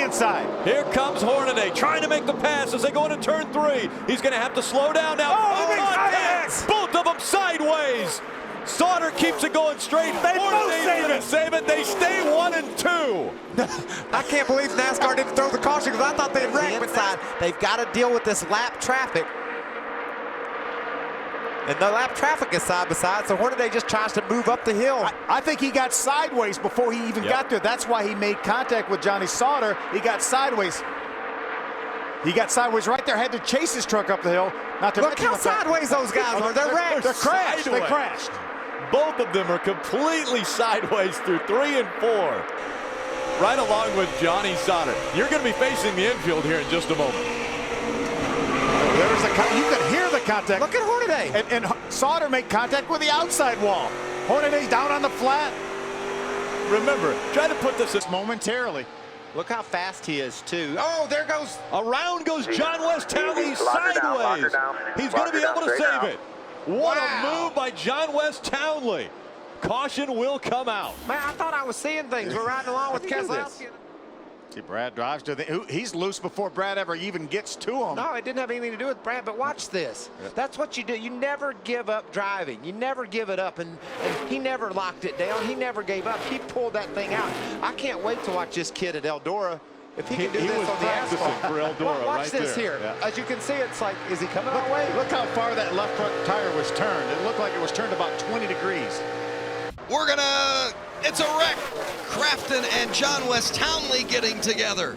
inside. Here comes Hornaday trying to make the pass as they go into turn 3. He's going to have to slow down now. Both of them sideways. Sauter keeps it going straight. Hornaday's going to save it. They stay 1 and 2. I can't believe NASCAR didn't throw the caution because I thought they'd wreck inside. They've got to deal with this lap traffic. And the lap traffic is side by side, so Hornaday just tries to move up the hill. I think he got sideways before he even got there. That's why he made contact with Johnny Sauter. He got sideways. He got sideways right there, had to chase his truck up the hill. Look how sideways those guys are. They're wrecked. They're crashed. They crashed. Both of them are completely sideways through 3 and 4. Right along with Johnny Sauter. You're going to be facing the infield here in just a moment. There's you could hear the contact. Look at Hornaday. And Sauter made contact with the outside wall. Hornaday's down on the flat. Remember, try to put this momentarily. Look how fast he is, too. Oh, there goes. Around goes John West Townley sideways. He's going to be able to save it. What a move by John West Townley. Caution will come out. Man, I thought I was seeing things. We're riding along with Keslowski. See, Brad drives to the. He's loose before Brad ever even gets to him. No, it didn't have anything to do with Brad, but watch this. That's what you do. You never give up driving. You never give it up, and he never locked it down. He never gave up. He pulled that thing out. I can't wait to watch this kid at Eldora. If he can do this on the asphalt. For Eldora watch this here. As you can see, it's like, is he coming our way? Look how far that left front tire was turned. It looked like it was turned about 20 degrees. It's a wreck. Crafton and John West Townley getting together.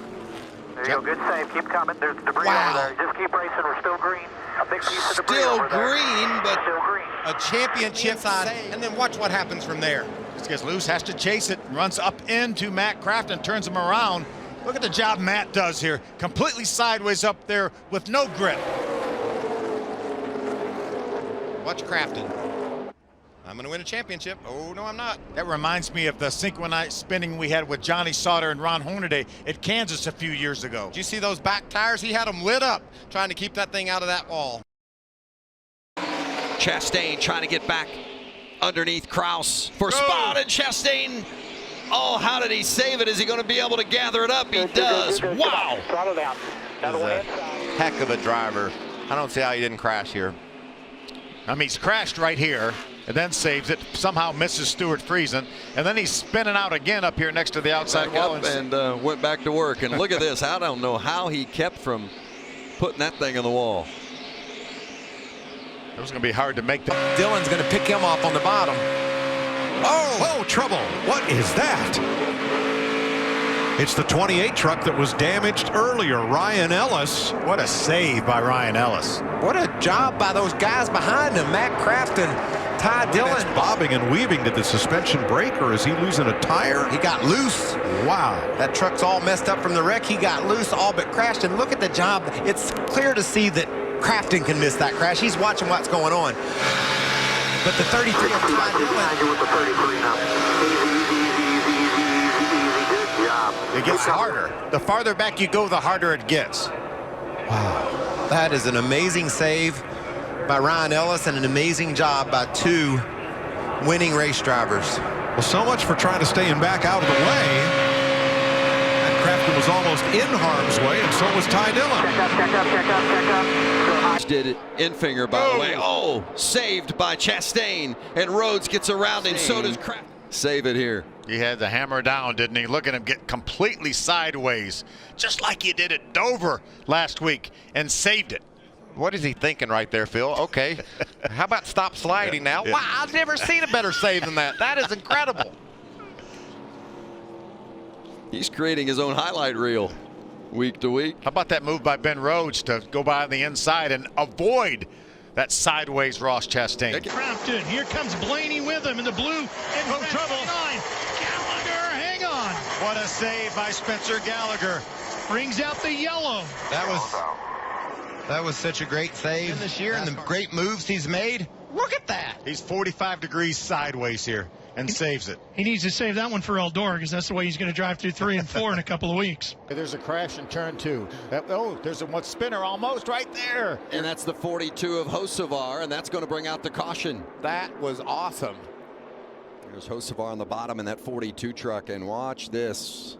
There you go, good save. Keep coming. There's debris over there. Just keep racing. We're still green. A big piece of debris over there. But still green. A championship side, and then watch what happens from there. Just gets loose, has to chase it, runs up into Matt Crafton, turns him around. Look at the job Matt does here. Completely sideways up there with no grip. Watch Crafton. I'm going to win a championship. Oh, no, I'm not. That reminds me of the synchronized spinning we had with Johnny Sauter and Ron Hornaday at Kansas a few years ago. Did you see those back tires? He had them lit up trying to keep that thing out of that wall. Chastain trying to get back underneath Krauss for spot, and Chastain. Oh, how did he save it? Is he going to be able to gather it up? He does. Wow. Heck of a driver. I don't see how he didn't crash here. I mean, he's crashed right here and then saves it. Somehow misses Stuart Friesen, and then he's spinning out again up here next to the outside wall. And went back to work. And look at this. I don't know how he kept from putting that thing on the wall. It was going to be hard to make that. Dillon's going to pick him off on the bottom. Oh, trouble. What is that? It's the 28 truck that was damaged earlier. Ryan Ellis. What a save by Ryan Ellis. What a job by those guys behind him. Matt Crafton, Ty Dillon. That's bobbing and weaving. Did the suspension break, or is he losing a tire? He got loose. Wow. That truck's all messed up from the wreck. He got loose, all but crashed. And look at the job. It's clear to see that Crafton can miss that crash. He's watching what's going on. But the 33 of Ty Dillon. It gets harder. The farther back you go, the harder it gets. Wow. That is an amazing save by Ryan Ellis and an amazing job by two winning race drivers. Well, so much for trying to stay in back out of the way. And Crafton was almost in harm's way, and so was Ty Dillon. Did it in finger, by the way. Oh, saved by Chastain, and Rhodes gets around him. So does Crafton. Save it here. He had the hammer down, didn't he? Look at him get completely sideways, just like he did at Dover last week, and saved it. What is he thinking right there, Phil? Okay, how about stop sliding now? Wow, I've never seen a better save than that. That is incredible. He's creating his own highlight reel week to week. How about that move by Ben Rhodes to go by on the inside and avoid that sideways Ross Chastain? Crafton, here comes Blaney with him in the blue and trouble. Gallagher, hang on. What a save by Spencer Gallagher. Brings out the yellow. That was such a great save this year, and the great moves he's made. Look at that. He's 45 degrees sideways here and saves it. He needs to save that one for Eldora because that's the way he's going to drive through 3 and 4 in a couple of weeks. There's a crash in turn 2. There's a one spinner almost right there. And that's the 42 of Hocevar, and that's going to bring out the caution. That was awesome. There's Hocevar on the bottom in that 42 truck, and watch this.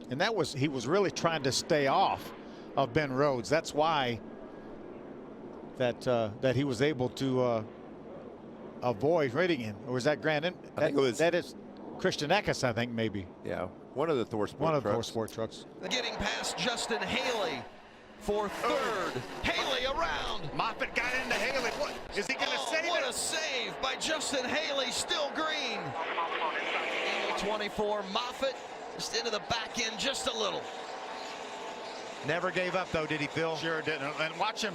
And he was really trying to stay off of Ben Rhodes. That's why that he was able to avoid hitting him. Or was that Grant? That is Christian Ekus, I think, maybe. Yeah, one of the Thor Sport One of trucks. the Thor Sport trucks. Getting past Justin Haley for third. Haley around. Moffitt got into Haley. What is he going to save it? What a save by Justin Haley, still green. 24, Moffitt just into the back end just a little. Never gave up though, did he, Phil? Sure didn't. And watch him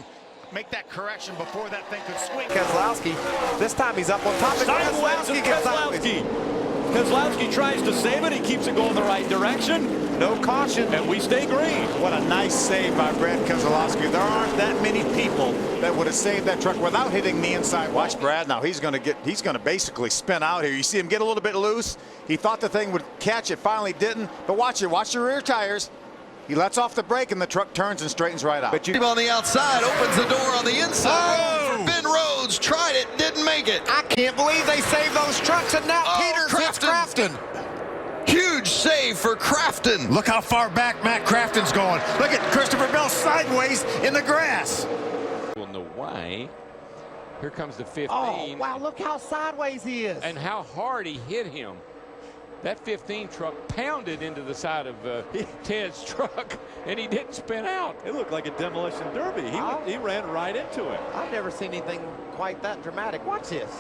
make that correction before that thing could swing. Keslowski, this time he's up on top. Keslowski gets sideways. Keslowski tries to save it. He keeps it going the right direction. No caution. And we stay green. What a nice save by Brad Keselowski. There aren't that many people that would have saved that truck without hitting the inside. Watch Brad now. He's going to basically spin out here. You see him get a little bit loose. He thought the thing would catch it, finally didn't. But watch it. Watch the rear tires. He lets off the brake and the truck turns and straightens right out. But you on the outside opens the door on the inside. For Ben Rhodes, tried it, didn't make it. I can't believe they saved those trucks, and now Peters hits Crafton. Huge save for Crafton. Look how far back Matt Crafton's going. Look at Christopher Bell sideways in the grass. Well, no way. Here comes the 15. Oh, wow, look how sideways he is. And how hard he hit him. That 15 truck pounded into the side of Ted's truck, and he didn't spin out. It looked like a demolition derby. He ran right into it. I've never seen anything quite that dramatic. Watch this.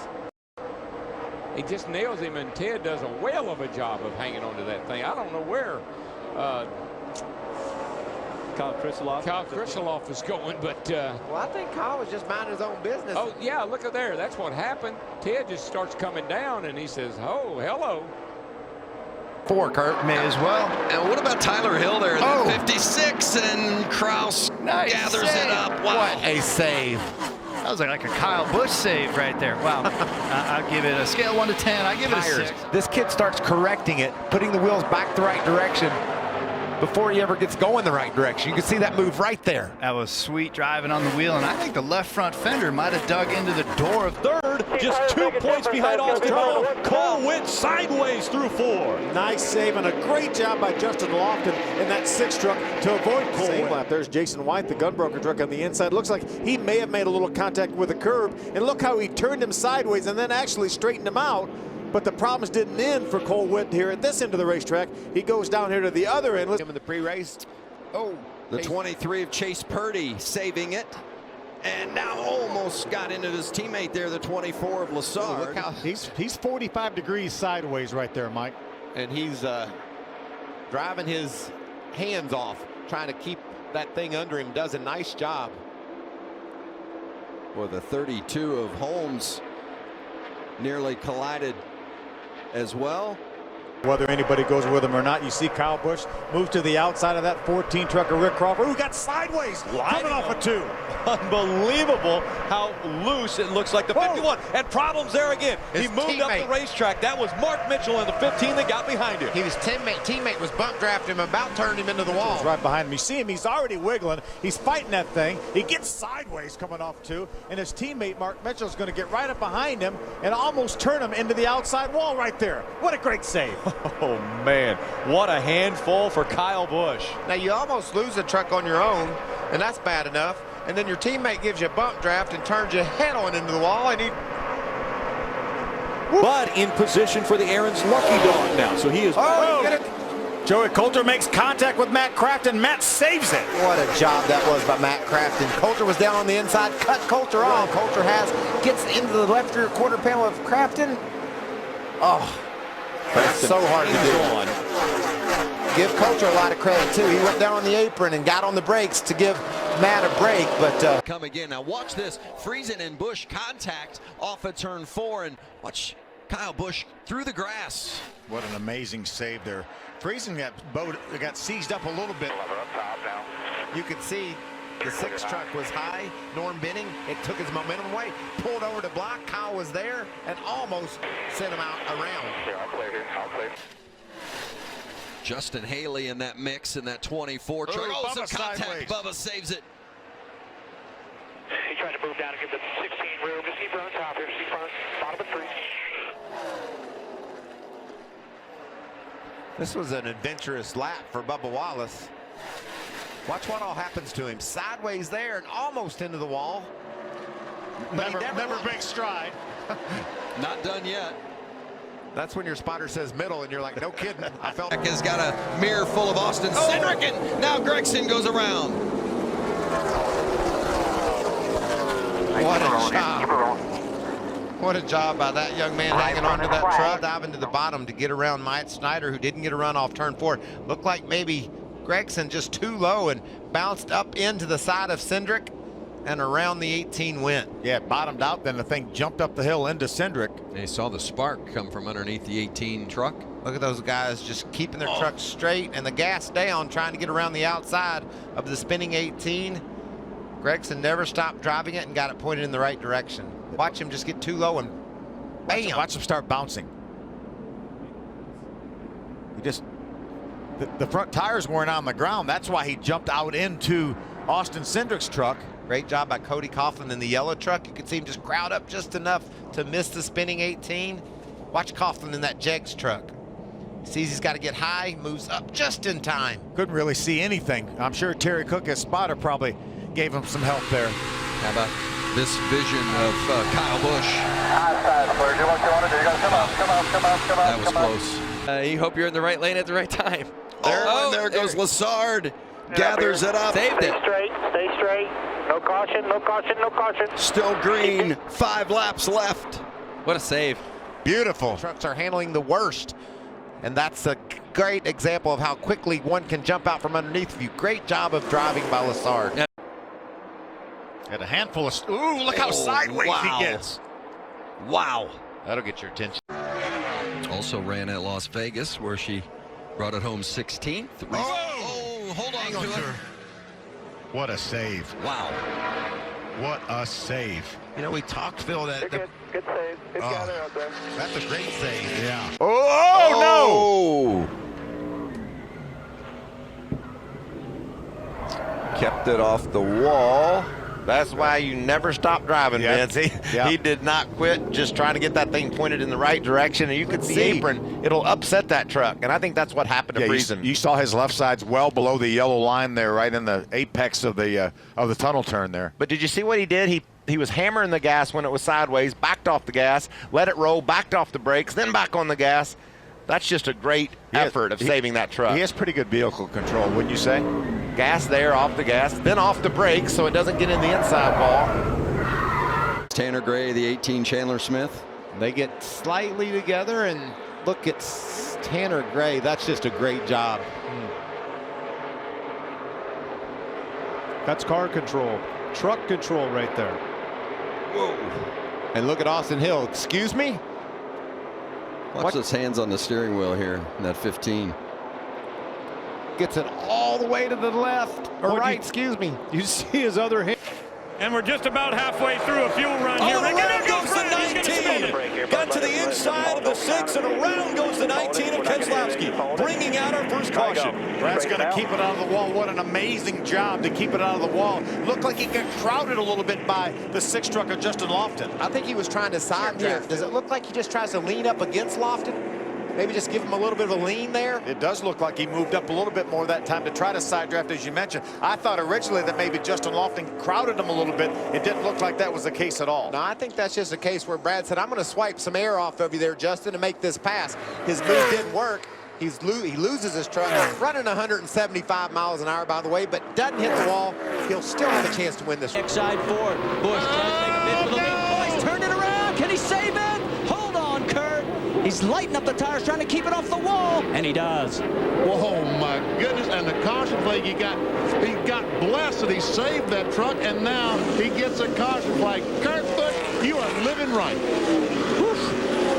He just nails him, and Ted does a whale of a job of hanging onto that thing. I don't know where Kyle Krisiloff is going, but... well, I think Kyle was just minding his own business. Oh, yeah, look at there. That's what happened. Ted just starts coming down, and he says, oh, hello. For Kurt, may as well. And what about Tyler Hill there? Oh. 56, and Krauss gathers it up. Wow. What a save. That was like a Kyle Busch save right there. Wow. I'll give it a scale 1 to 10. I give it a 6. This kid starts correcting it, putting the wheels back the right direction before he ever gets going the right direction. You can see that move right there. That was sweet driving on the wheel, and I think the left front fender might have dug into the door of third, just 2 points behind Austin Hall. Cole went sideways through 4. Nice save and a great job by Justin Lofton in that 6 truck to avoid Cole. Same lap. There's Jason White, the gunbroker truck on the inside. Looks like he may have made a little contact with the curb, and look how he turned him sideways and then actually straightened him out. But the problems didn't end for Cole Witt here at this end of the racetrack. He goes down here to the other end. Him in the pre-race. Oh, the 23 of Chase Purdy saving it. And now almost got into his teammate there, the 24 of Lassard. Look how he's 45 degrees sideways right there, Mike. And he's driving his hands off, trying to keep that thing under him. Does a nice job. Well, the 32 of Holmes nearly collided as well. Whether anybody goes with him or not, you see Kyle Busch move to the outside of that 14 truck of Rick Crawford, who got sideways coming off a 2. Unbelievable how loose it looks like the 51. And problems there again. He moved up the racetrack. That was Mark Mitchell in the 15 that got behind him. His teammate was bump drafting him, about turned him into the wall. Right behind him. You see him, he's already wiggling. He's fighting that thing. He gets sideways coming off 2, and his teammate Mark Mitchell's going to get right up behind him and almost turn him into the outside wall right there. What a great save. Oh, man. What a handful for Kyle Busch. Now, you almost lose a truck on your own, and that's bad enough. And then your teammate gives you a bump draft and turns you head on into the wall, and he... But in position for the Aaron's lucky dog now. So he is... Oh, get it. Joey Coulter makes contact with Matt Crafton. Matt saves it. What a job that was by Matt Crafton. Coulter was down on the inside, cut Coulter off. Coulter gets into the left rear quarter panel of Crafton. Oh, that's so hard to do. Give Coulter a lot of credit, too. He went down on the apron and got on the brakes to give Matt a break, but... Come again. Now watch this. Friesen and Busch contact off of turn 4, and watch Kyle Busch through the grass. What an amazing save there. Friesen got seized up a little bit. You could see the 6 truck was high. Norm Benning, it took his momentum away. Pulled over to block. Kyle was there and almost sent him out around. Here, I'll clear here. I'll clear. Justin Haley in that mix in that 24 truck. Oh, some contact. sideways. Bubba saves it. He tried to move down and give the 16 room. Just keep her on top here. Keep her on bottom of 3. This was an adventurous lap for Bubba Wallace. Watch what all happens to him. Sideways there and almost into the wall. Never big stride. Not done yet. That's when your spotter says middle and you're like, no kidding. I felt Has got a mirror full of Austin Cindric, and now Grexen goes around. What a job. What a job by that young man hanging onto that truck, diving to the bottom to get around Mike Snyder, who didn't get a run off turn 4. Looked like maybe Grexen just too low and bounced up into the side of Cindric and around the 18 went. Yeah, it bottomed out, then the thing jumped up the hill into Cindric. They saw the spark come from underneath the 18 truck. Look at those guys just keeping their trucks straight and the gas down, trying to get around the outside of the spinning 18. Grexen never stopped driving it and got it pointed in the right direction. Watch him just get too low and bam. Watch him start bouncing. He just, the front tires weren't on the ground. That's why he jumped out into Austin Cindric's truck. Great job by Cody Coughlin in the yellow truck. You could see him just crowd up just enough to miss the spinning 18. Watch Coughlin in that Jegs truck. Sees he's got to get high, moves up just in time. Couldn't really see anything. I'm sure Terry Cook, his spotter, probably gave him some help there. How about this vision of Kyle Busch? That was close. You hope you're in the right lane at the right time. There goes Lassard. Gathers it up. Saved it. Stay straight. No caution, no caution, no caution. Still green. 5 laps left. What a save. Beautiful. Trucks are handling the worst. And that's a great example of how quickly one can jump out from underneath you. Great job of driving by Lassard. Yeah. Had a handful of, ooh, look how sideways he gets. Wow. That'll get your attention. Also ran at Las Vegas, where she brought it home 16th. Hold on to it. What a save. Wow. What a save. You know, we talked, Phil, that Good save. Good gather out there. that's a great save. Yeah. Oh, no! Kept it off the wall. That's why you never stop driving, Vince. He did not quit, just trying to get that thing pointed in the right direction. And you could see apron, it'll upset that truck. And I think that's what happened to Friesen. You saw his left side's well below the yellow line there, right in the apex of the tunnel turn there. But did you see what he did? He was hammering the gas when it was sideways, backed off the gas, let it roll, backed off the brakes, then back on the gas. That's just a great effort of saving that truck. He has pretty good vehicle control, wouldn't you say? Gas there, off the gas, then off the brakes so it doesn't get in the inside wall. Tanner Gray, the 18 Chandler Smith. They get slightly together, and look at Tanner Gray. That's just a great job. That's car control, truck control right there. Whoa. And look at Austin Hill. Excuse me? Watch those hands on the steering wheel here in that 15. Gets it all the way to the left, or right, excuse me. You see his other hand. And we're just about halfway through a fuel run here. Around goes the 19. Got to the inside of the 6, and around goes the 19 of Keslowski, bringing out our first caution. Brad's going to keep it out of the wall. What an amazing job to keep it out of the wall. Looked like he got crowded a little bit by the 6 truck of Justin Lofton. I think he was trying to side draft. Does it look like he just tries to lean up against Lofton? Maybe just give him a little bit of a lean there. It does look like he moved up a little bit more that time to try to side draft, as you mentioned. I thought originally that maybe Justin Lofton crowded him a little bit. It didn't look like that was the case at all. No, I think that's just a case where Brad said, I'm going to swipe some air off of you there, Justin, to make this pass. His move didn't work. He loses his truck. He's running 175 miles an hour, by the way, but doesn't hit the wall. He'll still have a chance to win this. Next side forward. Busch trying to make a bid for the lead. Boys, turn it around. Can he save it? Hold on, Kurt. He's lighting up the tires, trying to keep it off the wall, and he does. Whoa, my goodness, and the caution flag, he got blessed that he saved that truck, and now he gets a caution flag. Kirk Foot, you are living right.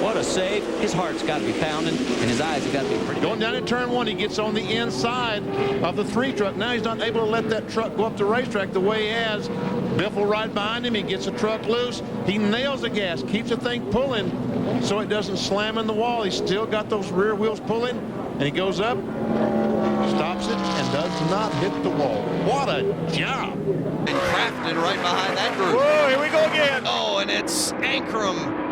What a save. His heart's got to be pounding, and his eyes have got to be pretty. Going down in turn 1, he gets on the inside of the 3 truck. Now he's not able to let that truck go up the racetrack the way he has. Biffle right behind him. He gets the truck loose. He nails the gas, keeps the thing pulling so it doesn't slam in the wall. He's still got those rear wheels pulling, and he goes up, stops it, and does not hit the wall. What a job. And Crafton right behind that group. Whoa, here we go again. Oh, and it's Ankram.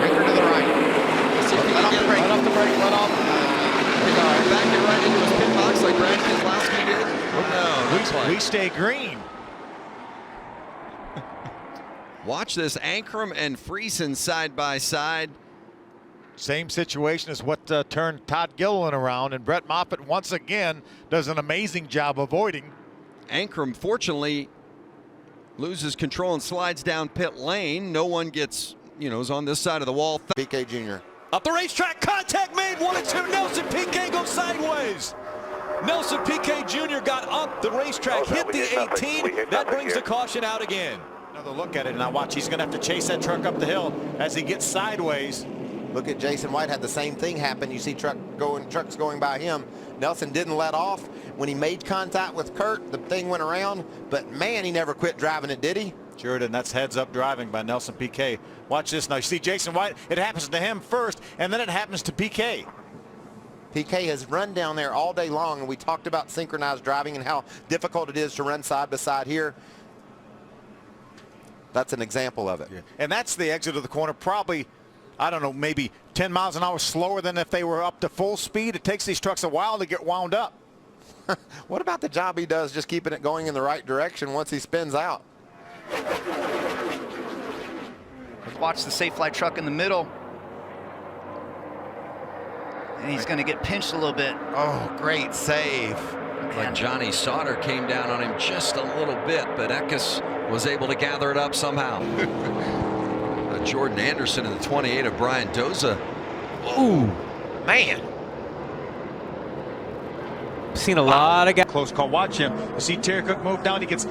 Anchor to the right. see if he can get it. Let off the brake, let off. Back it right into his pit box like Brad Keslowski did. No, we stay green. Watch this, Ankram and Friesen side by side. Same situation as what turned Todd Gilliland around, and Brett Moffitt once again does an amazing job avoiding. Ankram, fortunately, loses control and slides down pit lane. No one gets, is on this side of the wall. PK Jr. Up the racetrack, contact made, 1 and 2. Nelson Piquet goes sideways. Nelson Piquet Jr. got up the racetrack, hit the 18. That brings the caution out again. Another look at it, and now watch, he's going to have to chase that truck up the hill as he gets sideways. Look at Jason White, had the same thing happen. You see trucks going by him. Nelson didn't let off. When he made contact with Kurt, the thing went around, but man, he never quit driving it, did he? Sure did, and that's heads-up driving by Nelson Piquet. Watch this now. You see Jason White, it happens to him first, and then it happens to Piquet. Piquet has run down there all day long, and we talked about synchronized driving and how difficult it is to run side by side here. That's an example of it. Yeah. And that's the exit of the corner, probably, I don't know, maybe 10 miles an hour slower than if they were up to full speed. It takes these trucks a while to get wound up. What about the job he does just keeping it going in the right direction once he spins out? Watch the safe flight truck in the middle. And he's going to get pinched a little bit. Oh, great save. Like Johnny Sauter came down on him just a little bit, but Ekus was able to gather it up somehow. Jordan Anderson in the 28 of Brian Doza. Ooh, man. Seen a lot of guys. Close call. Watch him. You see Terry Cook move down. He gets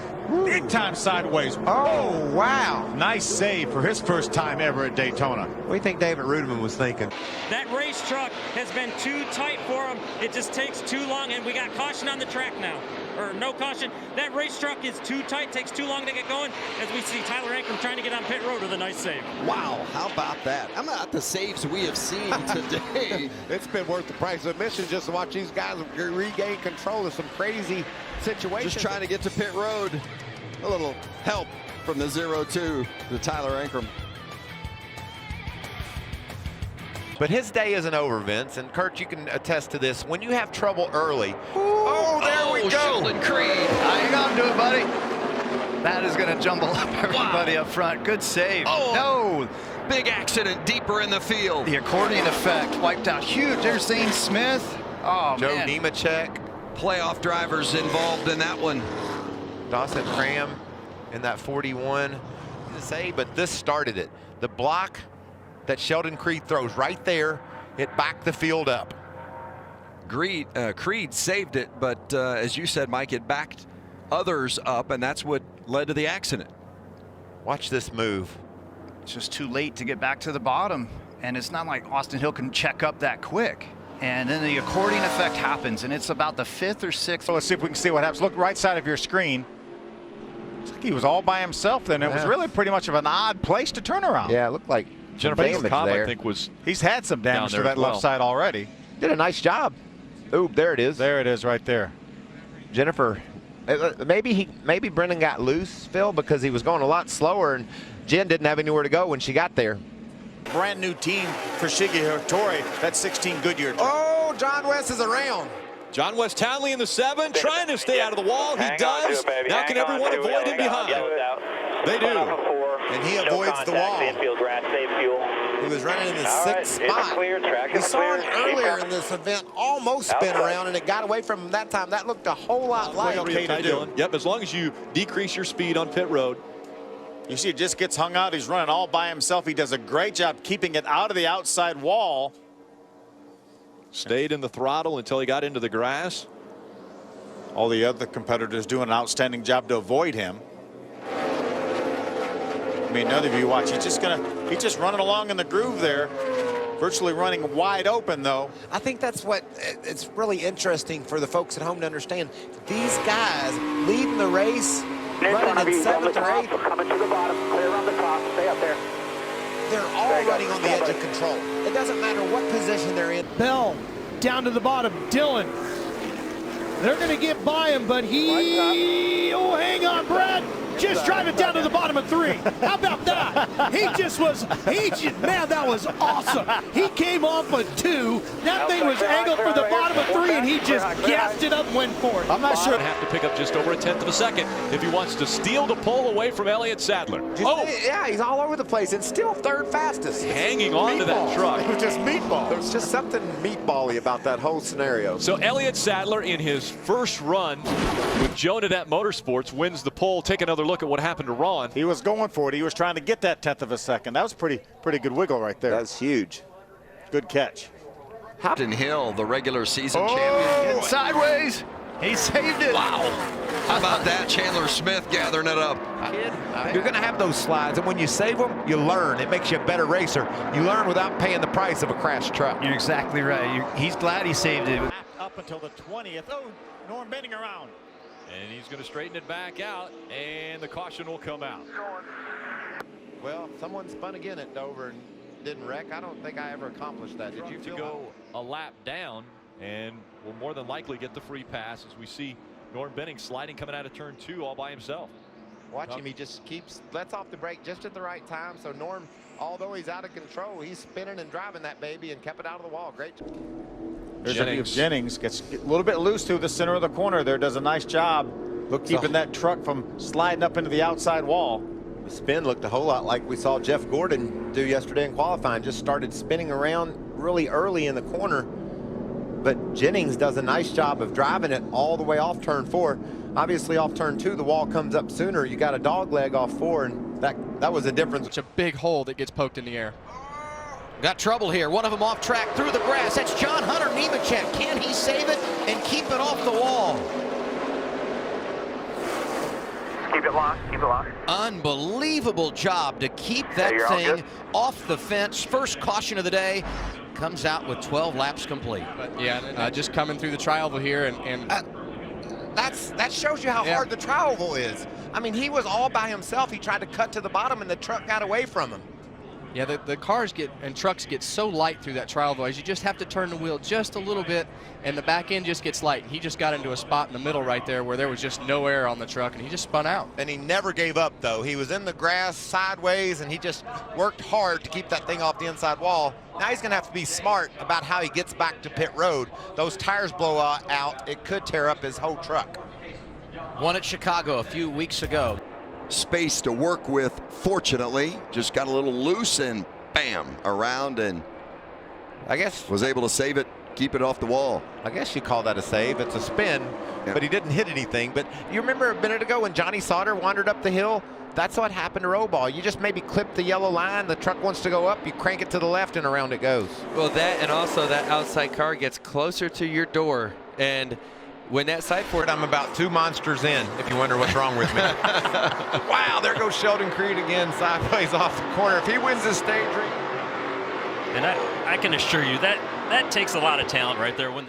big time sideways. Oh, wow. Nice save for his first time ever at Daytona. What do you think David Rudeman was thinking? That race truck has been too tight for him. It just takes too long, and we got caution on the track now. Or no caution. That race truck is too tight, takes too long to get going, as we see Tyler Ankram trying to get on pit road with a nice save. Wow, how about that? How about the saves we have seen today? It's been worth the price of admission just to watch these guys regain control of some crazy situations. Just trying to get to pit road. A little help from the 0-2 to Tyler Ankram. But his day isn't over, Vince, and Kurt, you can attest to this. When you have trouble early, there we go. Sheldon Creed. Hang on to it, buddy. That is going to jumble up everybody up front. Good save. Oh, no. Big accident deeper in the field. The accordion effect wiped out huge. There's Zane Smith. Oh, Joe man. Nemechek. Playoff drivers involved in that one. Dawson Cram in that 41. But this started it. The block that Sheldon Creed throws right there, it backed the field up. Creed saved it, but as you said, Mike, it backed others up, and that's what led to the accident. Watch this move. It's just too late to get back to the bottom, and it's not like Austin Hill can check up that quick. And then the accordion effect happens, and it's about the 5th or 6th. So let's see if we can see what happens. Look right side of your screen. Looks like he was all by himself then. It was really pretty much of an odd place to turn around. Yeah, it looked like Jennifer damage there. I think was He's had some damage to that left side already. Did a nice job. Ooh, there it is. There it is right there. Jennifer, maybe Brendan got loose, Phil, because he was going a lot slower, and Jen didn't have anywhere to go when she got there. Brand new team for Shigetori. That 16 Goodyear. Oh, John West is around. John West Townley in the 7, trying to stay out of the wall. He does. Now can everyone avoid him behind? They do. And he avoids the wall. He was running in the 6th spot. We saw him earlier in this event almost spin around, and it got away from him that time. That looked a whole lot like okay to do. Yep, as long as you decrease your speed on pit road. You see, it just gets hung out. He's running all by himself. He does a great job keeping it out of the outside wall. Stayed in the throttle until he got into the grass. All the other competitors doing an outstanding job to avoid him. I mean, another view watch. He's just running along in the groove there, virtually running wide open though. I think that's what it's really interesting for the folks at home to understand. These guys leading the race, running in 7th or 8th. Coming to the bottom, clear on the top, stay up there. They're all running on the edge of control. It doesn't matter what position they're in. Bell down to the bottom. Dillon. They're going to get by him, but he. Oh, hang on, Brad. just driving down to the bottom of 3. How about that? Man, that was awesome. He came off with 2. That thing was angled for the bottom of 3, and he just gassed it up and went for it. I'm not sure. Have to pick up just over a 1/10 of a second if he wants to steal the pole away from Elliott Sadler. Yeah, he's all over the place and still 3rd fastest. Hanging on to that truck. It was just meatball. There's just something meatball-y about that whole scenario. So Elliott Sadler, in his first run with Joe Nadette Motorsports, wins the pole. Take another look at what happened to Ron. He was going for it. He was trying to get that 1/10 of a second. That was pretty good wiggle right there. That's huge. Good catch. Captain Hill, the regular season champion. Sideways. He saved it. Wow. How about that? Chandler Smith gathering it up. You're going to have those slides, and when you save them, you learn. It makes you a better racer. You learn without paying the price of a crashed truck. You're exactly right. He's glad he saved it. Up until the 20th. Oh, Norm bending around. And he's going to straighten it back out, and the caution will come out. Well, someone spun again at Dover and didn't wreck. I don't think I ever accomplished that. Did you to go a lap down, and will more than likely get the free pass as we see Norm Benning sliding coming out of turn 2 all by himself. Watch him. He just lets off the brake just at the right time. So Norm, although he's out of control, he's spinning and driving that baby and kept it out of the wall. Great. Jennings gets a little bit loose through the center of the corner there. Does a nice job keeping that truck from sliding up into the outside wall. The spin looked a whole lot like we saw Jeff Gordon do yesterday in qualifying. Just started spinning around really early in the corner. But Jennings does a nice job of driving it all the way off turn 4. Obviously off turn 2, the wall comes up sooner. You got a dog leg off 4, and that was a difference. It's a big hole that gets poked in the air. Got trouble here. One of them off track through the grass. That's John Hunter Nemechek. Can he save it and keep it off the wall? Keep it locked. Keep it locked. Unbelievable job to keep that thing off the fence. First caution of the day. Comes out with 12 laps complete. But yeah, just coming through the tri-oval here, and that shows you how hard the tri-oval is. I mean, he was all by himself. He tried to cut to the bottom, and the truck got away from him. Yeah, the cars and trucks get so light through that tri-oval. You just have to turn the wheel just a little bit, and the back end just gets light. He just got into a spot in the middle right there where there was just no air on the truck, and he just spun out. And he never gave up, though. He was in the grass sideways, and he just worked hard to keep that thing off the inside wall. Now he's going to have to be smart about how he gets back to pit road. Those tires blow out. It could tear up his whole truck. Won at Chicago a few weeks ago. Space to work with, fortunately. Just got a little loose and bam, around, and I guess was able to save it, keep it off the wall. I guess you call that a save. It's a spin, but he didn't hit anything. But you remember a minute ago when Johnny Sauter wandered up the hill? That's what happened to Rollball. You just maybe clip the yellow line, the truck wants to go up, you crank it to the left, and around it goes. Well, that and also that outside car gets closer to your door, and when that side port, I'm about 2 monsters in, if you wonder what's wrong with me. Wow, there goes Sheldon Creed again, sideways off the corner. If he wins this stage ring. And I can assure you that takes a lot of talent right there. When